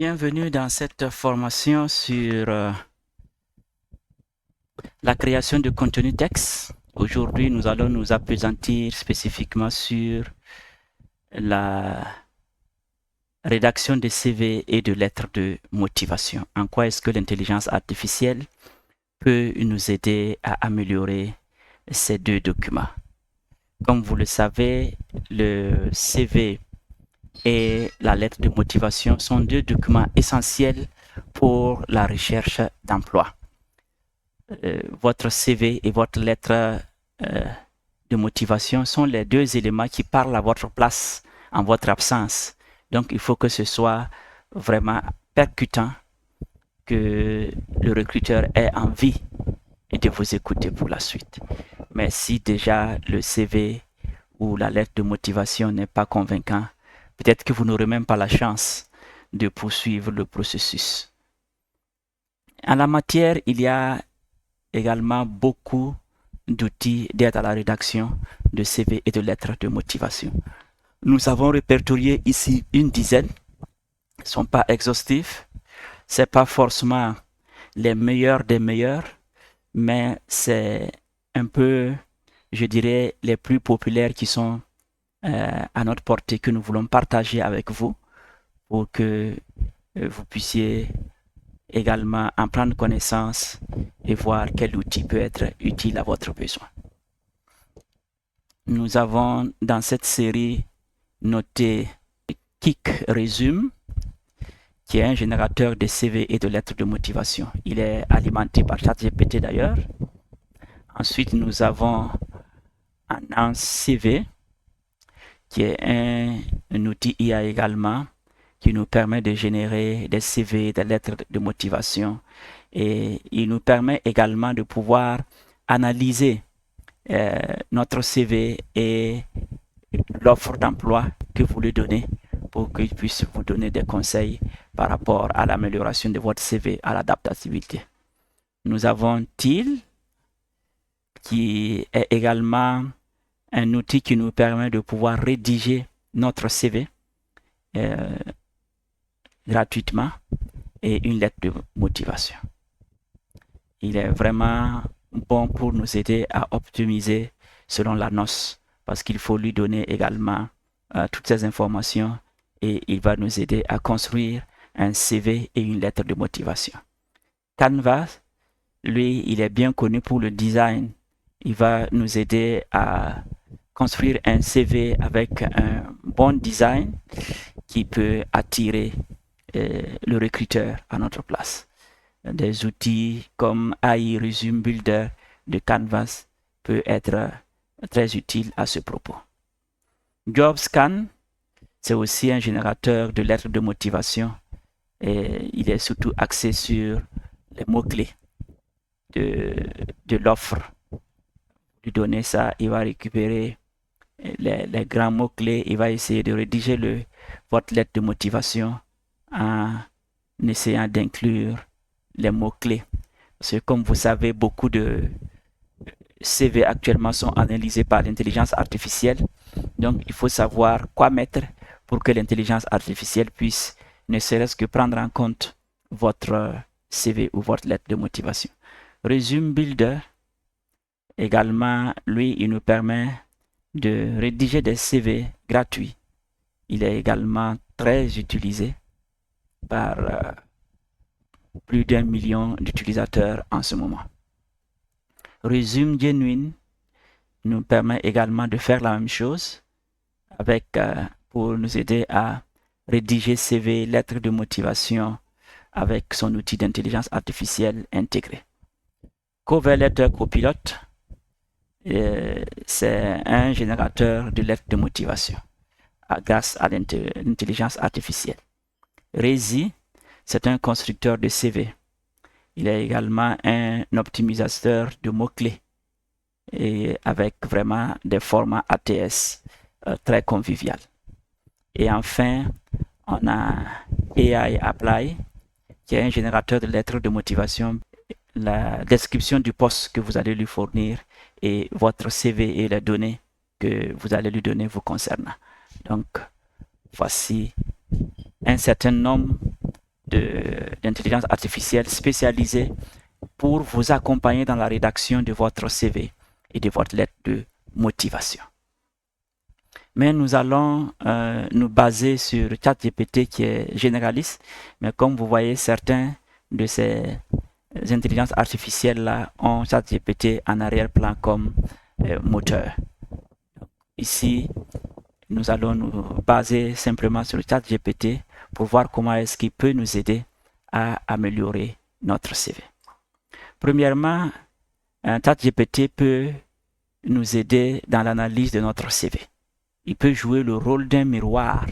Bienvenue dans cette formation sur la création de contenu texte. Aujourd'hui, nous allons nous appesantir spécifiquement sur la rédaction de CV et de lettres de motivation. En quoi est-ce que l'intelligence artificielle peut nous aider à améliorer ces deux documents? Comme vous le savez, le CV et la lettre de motivation sont deux documents essentiels pour la recherche d'emploi. Votre CV et votre lettre de motivation sont les deux éléments qui parlent à votre place en votre absence. Donc, il faut que ce soit vraiment percutant, que le recruteur ait envie de vous écouter pour la suite. Mais si déjà le CV ou la lettre de motivation n'est pas convaincant, peut-être que vous n'aurez même pas la chance de poursuivre le processus. En la matière, il y a également beaucoup d'outils d'aide à la rédaction de CV et de lettres de motivation. Nous avons répertorié ici une dizaine, ils ne sont pas exhaustifs, ce n'est pas forcément les meilleurs des meilleurs, mais c'est un peu, je dirais, les plus populaires qui sont à notre portée, que nous voulons partager avec vous pour que vous puissiez également en prendre connaissance et voir quel outil peut être utile à votre besoin. Nous avons dans cette série noté Kik Resume, qui est un générateur de CV et de lettres de motivation. Il est alimenté par ChatGPT d'ailleurs. Ensuite, nous avons un CV, qui est un outil IA également, qui nous permet de générer des CV, des lettres de motivation. Et il nous permet également de pouvoir analyser notre CV et l'offre d'emploi que vous lui donnez pour qu'il puisse vous donner des conseils par rapport à l'amélioration de votre CV, à l'adaptabilité. Nous avons TIL, qui est également un outil qui nous permet de pouvoir rédiger notre CV gratuitement et une lettre de motivation. Il est vraiment bon pour nous aider à optimiser selon la noce parce qu'il faut lui donner également toutes ces informations et il va nous aider à construire un CV et une lettre de motivation. Canva, lui, il est bien connu pour le design. Il va nous aider à construire un CV avec un bon design qui peut attirer le recruteur à notre place. Des outils comme AI Resume Builder de Canvas peut être très utile à ce propos. JobScan, c'est aussi un générateur de lettres de motivation et il est surtout axé sur les mots-clés de l'offre. Lui donner ça, il va récupérer les grands mots-clés, il va essayer de rédiger votre lettre de motivation en essayant d'inclure les mots-clés. Parce que comme vous savez, beaucoup de CV actuellement sont analysés par l'intelligence artificielle. Donc, il faut savoir quoi mettre pour que l'intelligence artificielle puisse ne serait-ce que prendre en compte votre CV ou votre lettre de motivation. Resume Builder, également, lui, il nous permet de rédiger des CV gratuits. Il est également très utilisé par plus d'1 million d'utilisateurs en ce moment. Resume Genuine nous permet également de faire la même chose avec, pour nous aider à rédiger CV, lettres de motivation avec son outil d'intelligence artificielle intégré. Cover Letter Copilot, c'est un générateur de lettres de motivation grâce à l'intelligence artificielle. Rezi, c'est un constructeur de CV. Il est également un optimisateur de mots-clés et avec vraiment des formats ATS très convivial. Et enfin, on a AI Apply, qui est un générateur de lettres de motivation. La description du poste que vous allez lui fournir et votre CV et les données que vous allez lui donner vous concernant. Donc, voici un certain nombre d'intelligence artificielle spécialisée pour vous accompagner dans la rédaction de votre CV et de votre lettre de motivation. Mais nous allons nous baser sur ChatGPT qui est généraliste, mais comme vous voyez, certains de ces intelligences artificielles-là ont ChatGPT en arrière-plan comme moteur. Ici, nous allons nous baser simplement sur le ChatGPT pour voir comment est-ce qu'il peut nous aider à améliorer notre CV. Premièrement, un ChatGPT peut nous aider dans l'analyse de notre CV. Il peut jouer le rôle d'un miroir.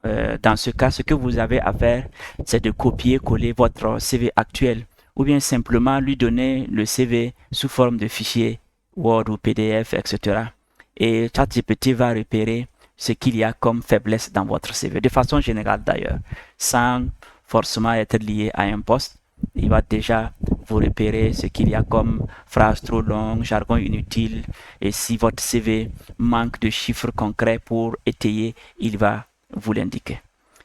Dans ce cas, ce que vous avez à faire, c'est de copier-coller votre CV actuel ou bien simplement lui donner le CV sous forme de fichier Word ou PDF, etc. Et ChatGPT va repérer ce qu'il y a comme faiblesse dans votre CV, de façon générale d'ailleurs, sans forcément être lié à un poste. Il va déjà vous repérer ce qu'il y a comme phrase trop longue, jargon inutile, et si votre CV manque de chiffres concrets pour étayer, il va vous l'indiquer.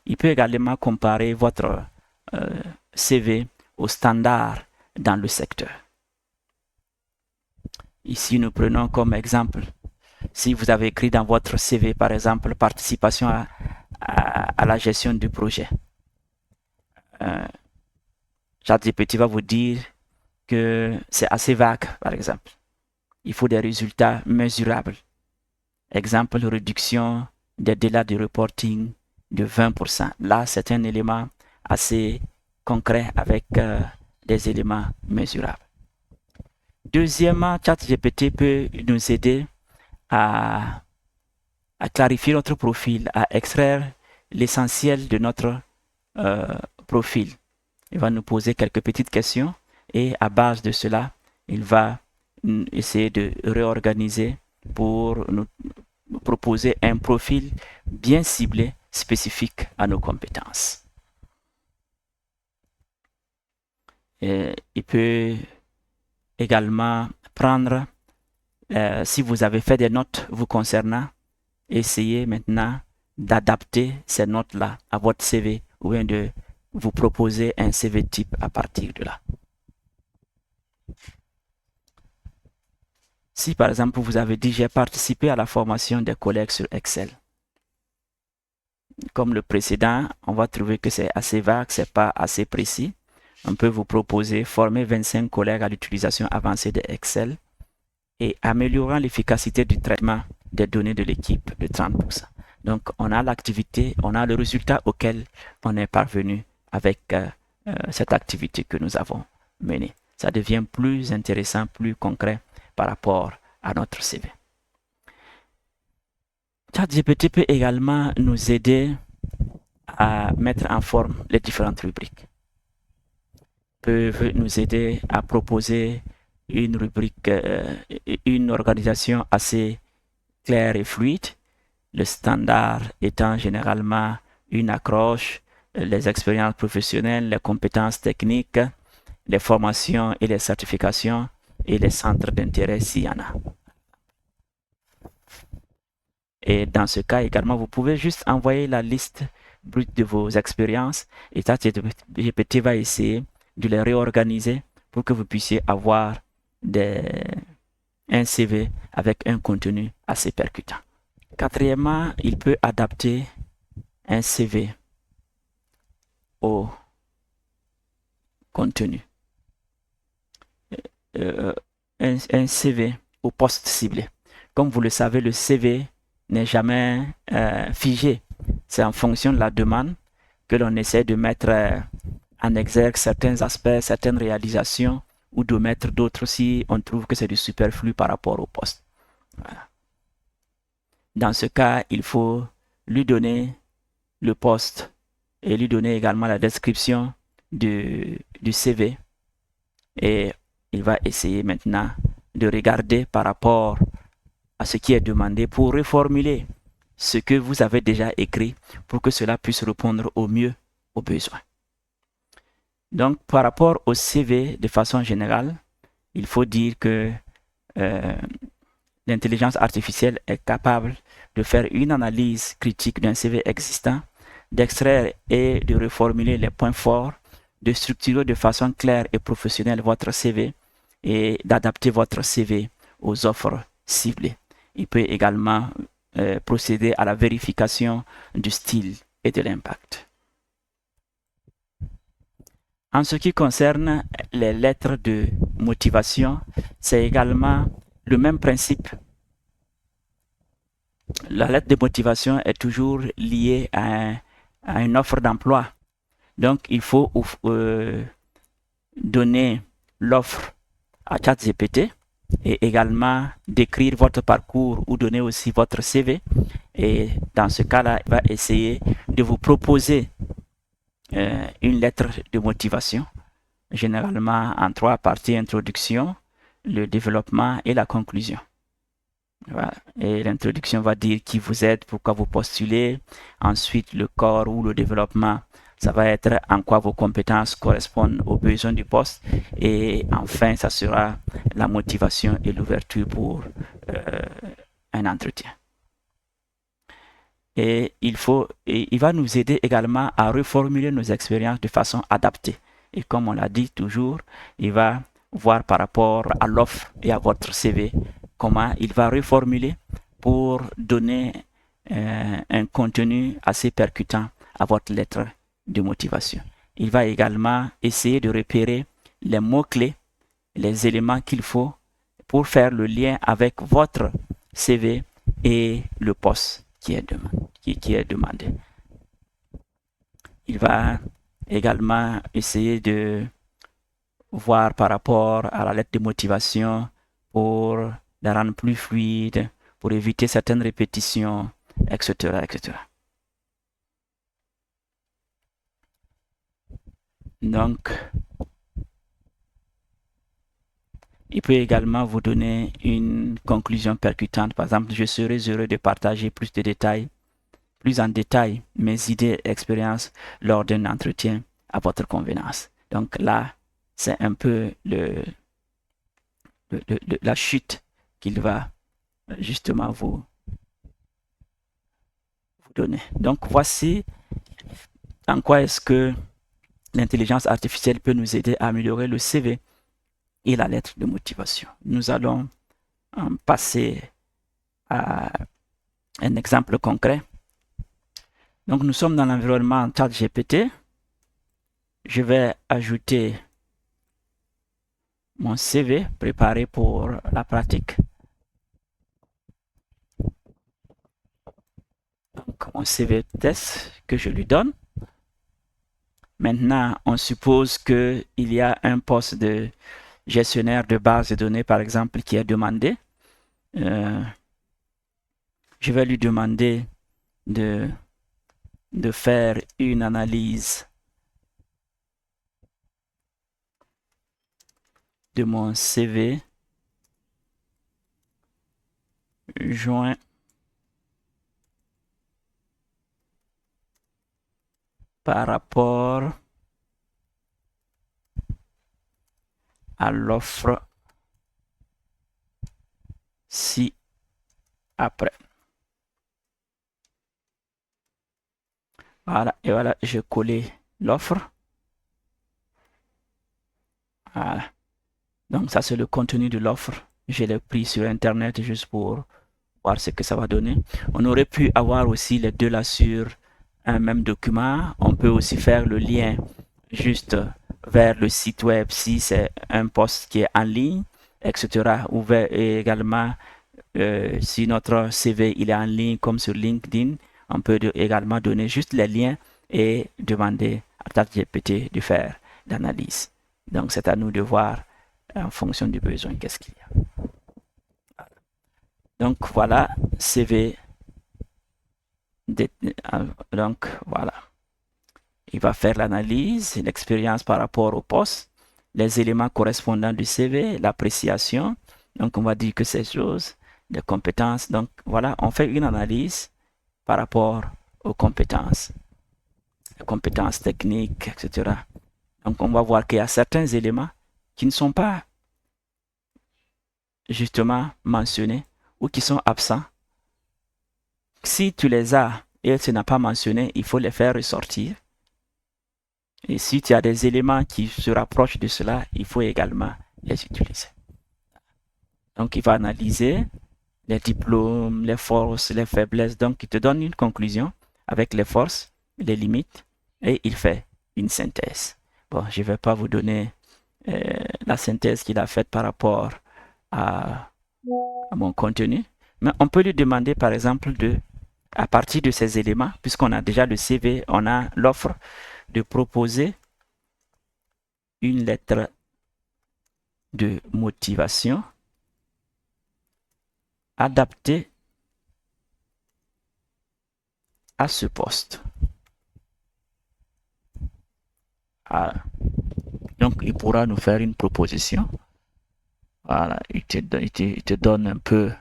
Il peut également comparer votre CV aux standards dans le secteur. Ici, nous prenons comme exemple, si vous avez écrit dans votre CV, par exemple, participation à la gestion du projet. ChatGPT va vous dire que c'est assez vague, par exemple. Il faut des résultats mesurables. Exemple, réduction des délais de reporting de 20%. Là, c'est un élément assez concret avec des éléments mesurables. Deuxièmement, ChatGPT peut nous aider à clarifier notre profil, à extraire l'essentiel de notre profil. Il va nous poser quelques petites questions et à base de cela, il va essayer de réorganiser pour nous proposer un profil bien ciblé, spécifique à nos compétences. Et il peut également prendre, si vous avez fait des notes vous concernant, essayez maintenant d'adapter ces notes-là à votre CV ou bien de vous proposer un CV type à partir de là. Si par exemple vous avez dit j'ai participé à la formation des collègues sur Excel, comme le précédent, on va trouver que c'est assez vague, c'est pas assez précis. On peut vous proposer former 25 collègues à l'utilisation avancée de Excel et améliorant l'efficacité du traitement des données de l'équipe de 30%. Donc, on a l'activité, on a le résultat auquel on est parvenu avec cette activité que nous avons menée. Ça devient plus intéressant, plus concret par rapport à notre CV. ChatGPT peut également nous aider à mettre en forme les différentes rubriques. Peuvent nous aider à proposer une rubrique, une organisation assez claire et fluide, le standard étant généralement une accroche, les expériences professionnelles, les compétences techniques, les formations et les certifications et les centres d'intérêt s'il y en a. Et dans ce cas également, vous pouvez juste envoyer la liste brute de vos expériences et ChatGPT va essayer de les réorganiser pour que vous puissiez avoir un CV avec un contenu assez percutant. Quatrièmement, il peut adapter un CV au contenu. Un CV au poste ciblé. Comme vous le savez, le CV n'est jamais figé. C'est en fonction de la demande que l'on essaie de mettre en exergue certains aspects, certaines réalisations ou de mettre d'autres si on trouve que c'est du superflu par rapport au poste. Voilà. Dans ce cas, il faut lui donner le poste et lui donner également la description du CV. Et il va essayer maintenant de regarder par rapport à ce qui est demandé pour reformuler ce que vous avez déjà écrit pour que cela puisse répondre au mieux aux besoins. Donc, par rapport au CV de façon générale, il faut dire que l'intelligence artificielle est capable de faire une analyse critique d'un CV existant d'extraire et de reformuler les points forts, de structurer de façon claire et professionnelle votre CV et d'adapter votre CV aux offres ciblées. Il peut également procéder à la vérification du style et de l'impact. En ce qui concerne les lettres de motivation, c'est également le même principe. La lettre de motivation est toujours liée à une offre d'emploi. Donc, il faut donner l'offre à ChatGPT et également décrire votre parcours ou donner aussi votre CV. Et dans ce cas-là, il va essayer de vous proposer une lettre de motivation, généralement en 3 parties: introduction, le développement et la conclusion. Voilà. Et l'introduction va dire qui vous êtes, pourquoi vous postulez. Ensuite, le corps ou le développement, ça va être en quoi vos compétences correspondent aux besoins du poste. Et enfin, ça sera la motivation et l'ouverture pour un entretien. Et il va nous aider également à reformuler nos expériences de façon adaptée. Et comme on l'a dit toujours, il va voir par rapport à l'offre et à votre CV comment il va reformuler pour donner un contenu assez percutant à votre lettre de motivation. Il va également essayer de repérer les mots-clés, les éléments qu'il faut pour faire le lien avec votre CV et le poste qui est demandé. Il va également essayer de voir par rapport à la lettre de motivation pour la rendre plus fluide, pour éviter certaines répétitions, etc., etc. Donc, il peut également vous donner une conclusion percutante. Par exemple, je serais heureux de partager plus en détail mes idées et expériences lors d'un entretien à votre convenance. Donc là, c'est un peu la chute qu'il va justement vous donner. Donc voici en quoi est-ce que l'intelligence artificielle peut nous aider à améliorer le CV et la lettre de motivation. Nous allons passer à un exemple concret. Donc nous sommes dans l'environnement ChatGPT. Je vais ajouter mon CV préparé pour la pratique. Donc mon CV test que je lui donne. Maintenant, on suppose qu'il y a un poste de gestionnaire de base de données, par exemple, qui est demandé. Je vais lui demander de faire une analyse de mon CV joint par rapport à l'offre ci-après. Voilà, et voilà, j'ai collé l'offre. Voilà. Donc ça, c'est le contenu de l'offre. Je l'ai pris sur Internet juste pour voir ce que ça va donner. On aurait pu avoir aussi les deux là sur un même document. On peut aussi faire le lien juste vers le site web si c'est un post qui est en ligne, etc. Ou également, si notre CV il est en ligne comme sur LinkedIn, on peut également donner juste les liens et demander à ChatGPT de faire l'analyse. Donc c'est à nous de voir en fonction du besoin qu'est-ce qu'il y a. Donc voilà, CV. Donc voilà. Il va faire l'analyse, l'expérience par rapport au poste, les éléments correspondants du CV, l'appréciation. Donc on va dire que ces choses, les compétences. Donc voilà, on fait une analyse par rapport aux compétences, les compétences techniques, etc. Donc on va voir qu'il y a certains éléments qui ne sont pas justement mentionnés ou qui sont absents. Si tu les as et tu n'as pas mentionné, il faut les faire ressortir. Et si tu as des éléments qui se rapprochent de cela, il faut également les utiliser. Donc, il va analyser les diplômes, les forces, les faiblesses. Donc, il te donne une conclusion avec les forces, les limites, et il fait une synthèse. Bon, je ne vais pas vous donner la synthèse qu'il a faite par rapport à mon contenu, mais on peut lui demander, par exemple, à partir de ces éléments, puisqu'on a déjà le CV, on a l'offre, de proposer une lettre de motivation adaptée à ce poste. Ah, donc, il pourra nous faire une proposition. Voilà, il te donne un peu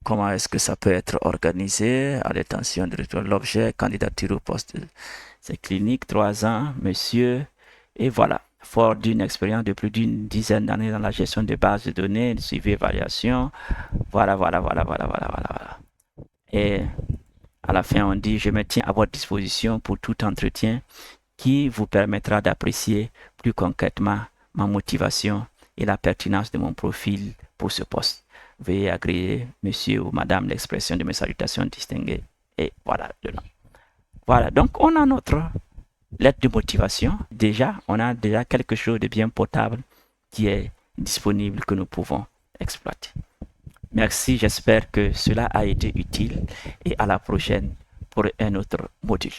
comment est-ce que ça peut être organisé à l'intention de l'objet, candidature au poste. C'est clinique, 3 ans, monsieur, et voilà. Fort d'une expérience de plus d'une dizaine d'années dans la gestion de bases de données, de suivi, évaluation. Voilà, voilà, voilà, voilà, voilà, voilà, voilà. Et à la fin, on dit, je me tiens à votre disposition pour tout entretien qui vous permettra d'apprécier plus concrètement ma motivation et la pertinence de mon profil pour ce poste. Veuillez agréer, monsieur ou madame, l'expression de mes salutations distinguées. Et voilà le nom. Voilà, donc on a notre lettre de motivation. Déjà, on a déjà quelque chose de bien potable qui est disponible que nous pouvons exploiter. Merci, j'espère que cela a été utile et à la prochaine pour un autre module.